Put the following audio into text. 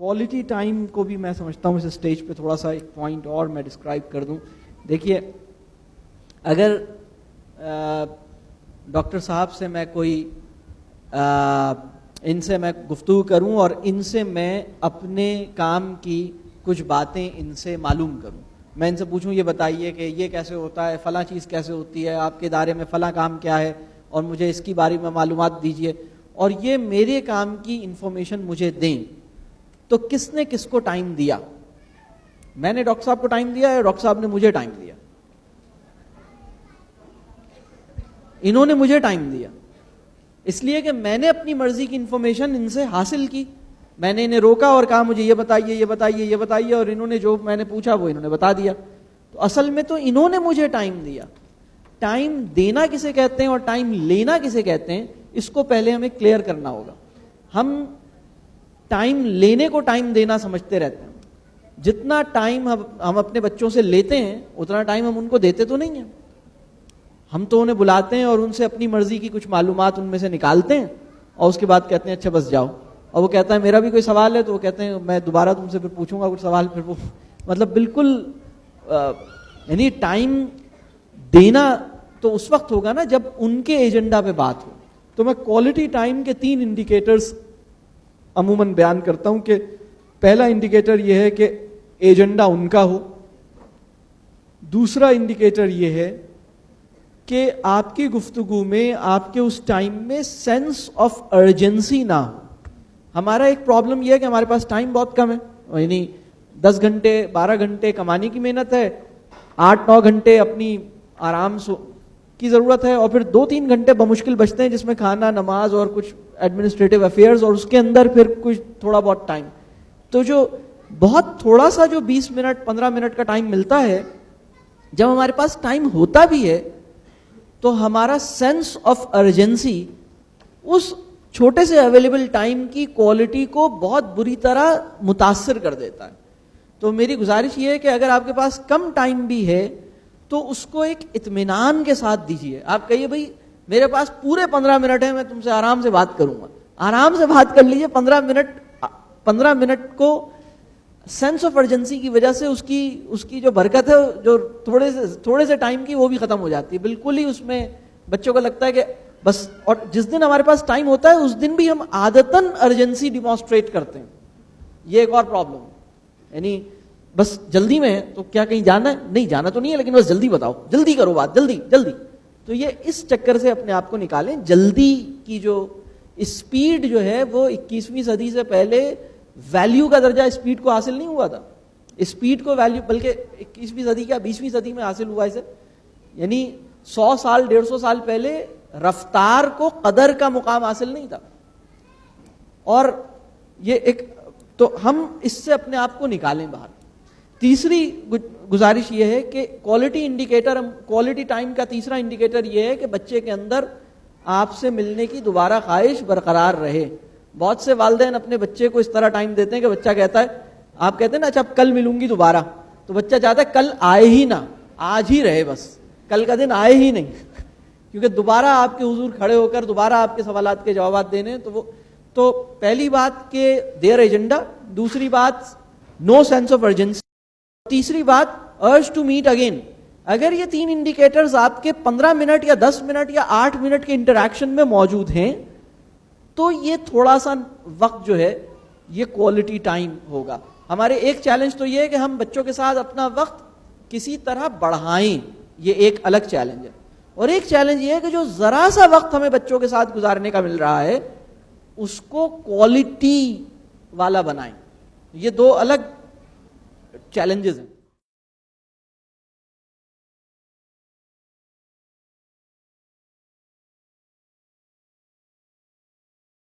Quality time को भी मैं समझता हूँ इस स्टेज पे थोड़ा सा एक पॉइंट और मैं डिस्क्राइब कर दूँ. देखिए, अगर डॉक्टर साहब से मैं कोई इनसे मैं गुफ्तगू करूं और इनसे मैं अपने काम की कुछ बातें इनसे मालूम करूं, मैं इनसे पूछूं ये बताइए कि ये कैसे होता है, फलां चीज़ कैसे होती है, आपके इदारे में फलां काम क्या है और मुझे इसकी बारे में मालूमात दीजिए, और ये मेरे काम की इंफॉर्मेशन मुझे दें, तो किसने किसको टाइम दिया? मैंने डॉक्टर साहब को टाइम दिया या डॉक्टर साहब ने मुझे टाइम दिया? इन्होंने मुझे टाइम दिया, इसलिए कि मैंने अपनी मर्जी की इंफॉर्मेशन इनसे हासिल की. मैंने इन्हें रोका और कहा मुझे ये बताइए, ये बताइए, ये बताइए, और इन्होंने जो मैंने पूछा वो इन्होंने बता दिया. तो असल में तो इन्होंने मुझे टाइम दिया. टाइम देना किसे कहते हैं और टाइम लेना किसे कहते हैं, इसको पहले हमें क्लियर करना होगा. हम टाइम लेने को टाइम देना समझते रहते हैं. जितना टाइम हम अपने बच्चों से लेते हैं उतना टाइम हम उनको देते तो नहीं है. हम तो उन्हें बुलाते हैं और उनसे अपनी मर्जी की कुछ मालूमात उनमें से निकालते हैं और उसके बाद कहते हैं अच्छा बस जाओ. और वो कहता है मेरा भी कोई सवाल है, तो वो कहते हैं मैं दोबारा तुमसे फिर पूछूंगा कुछ सवाल. फिर वो मतलब बिल्कुल यानी टाइम देना तो उस वक्त होगा ना जब उनके एजेंडा पे बात हो. तो मैं क्वालिटी टाइम के 3 इंडिकेटर्स अमूमन बयान करता हूं कि पहला इंडिकेटर यह है कि एजेंडा उनका हो. दूसरा इंडिकेटर यह है कि आपकी गुफ्तगू में, आपके उस टाइम में सेंस ऑफ अर्जेंसी ना हो. हमारा एक प्रॉब्लम यह है कि हमारे पास टाइम बहुत कम है. यानी 10 घंटे 12 घंटे कमाने की मेहनत है, 8-9 घंटे अपनी आराम की जरूरत है, और फिर 2-3 घंटे बमुश्किल बचते हैं जिसमें खाना, नमाज और कुछ एडमिनिस्ट्रेटिव अफेयर्स, और उसके अंदर फिर कुछ थोड़ा बहुत टाइम. तो जो बहुत थोड़ा सा जो 20 मिनट 15 मिनट का टाइम मिलता है, जब हमारे पास टाइम होता भी है तो हमारा सेंस ऑफ अर्जेंसी उस छोटे से अवेलेबल टाइम की क्वालिटी को बहुत बुरी तरह मुतासिर कर देता है. तो मेरी गुजारिश ये है कि अगर आपके पास कम टाइम भी है तो उसको एक इत्मीनान के साथ दीजिए. आप कहिए भाई मेरे पास पूरे 15 मिनट है, मैं तुमसे आराम से बात करूंगा. आराम से बात कर लीजिए. 15 मिनट को सेंस ऑफ अर्जेंसी की वजह से उसकी जो बरकत है, जो थोड़े से टाइम की, वो भी खत्म हो जाती है. बिल्कुल ही उसमें बच्चों को लगता है कि बस. और जिस दिन हमारे पास टाइम होता है उस दिन भी हम आदतन अर्जेंसी डिमॉन्स्ट्रेट करते हैं. ये एक और प्रॉब्लम. यानी बस जल्दी में है तो क्या कहीं जाना है? नहीं जाना तो नहीं है, लेकिन बस जल्दी बताओ, जल्दी करो बात, जल्दी जल्दी. तो ये इस चक्कर से अपने आप को निकालें. जल्दी की जो स्पीड जो है वो 21वीं सदी से पहले वैल्यू का दर्जा स्पीड को हासिल नहीं हुआ था. स्पीड को वैल्यू बल्कि 21वीं सदी क्या 20वीं सदी में हासिल हुआ इसे. यानी 100 साल 150 साल पहले रफ्तार को कदर का मुकाम हासिल नहीं था. और ये एक, तो हम इससे अपने आप को निकालें बाहर. तीसरी गुजारिश ये है कि क्वालिटी टाइम का तीसरा इंडिकेटर ये है कि बच्चे के अंदर आपसे मिलने की दोबारा ख्वाहिश बरकरार रहे. बहुत से वालिदैन अपने बच्चे को इस तरह टाइम देते हैं कि बच्चा कहता है, आप कहते हैं ना अच्छा अब कल मिलूंगी दोबारा, तो बच्चा चाहता है कल आए ही ना, आज ही रहे, बस कल का दिन आए ही नहीं. क्योंकि दोबारा आपके हुजूर खड़े होकर दोबारा आपके सवालात के जवाब देने. तो पहली बात के देयर एजेंडा, दूसरी बात नो सेंस ऑफ अर्जेंसी, तीसरी बात अर्ज टू मीट अगेन. अगर ये 3 इंडिकेटर्स आपके 15 मिनट या 10 मिनट या 8 मिनट के इंटरैक्शन में मौजूद हैं तो ये थोड़ा सा वक्त जो है ये क्वालिटी टाइम होगा. हमारे एक चैलेंज तो ये है कि हम बच्चों के साथ अपना वक्त किसी तरह बढ़ाएं, ये एक अलग चैलेंज है. और एक चैलेंज ये है कि जो जरा सा वक्त हमें बच्चों के साथ गुजारने का मिल रहा है उसको क्वालिटी वाला बनाएं. ये 2 अलग चैलेंजेस हैं.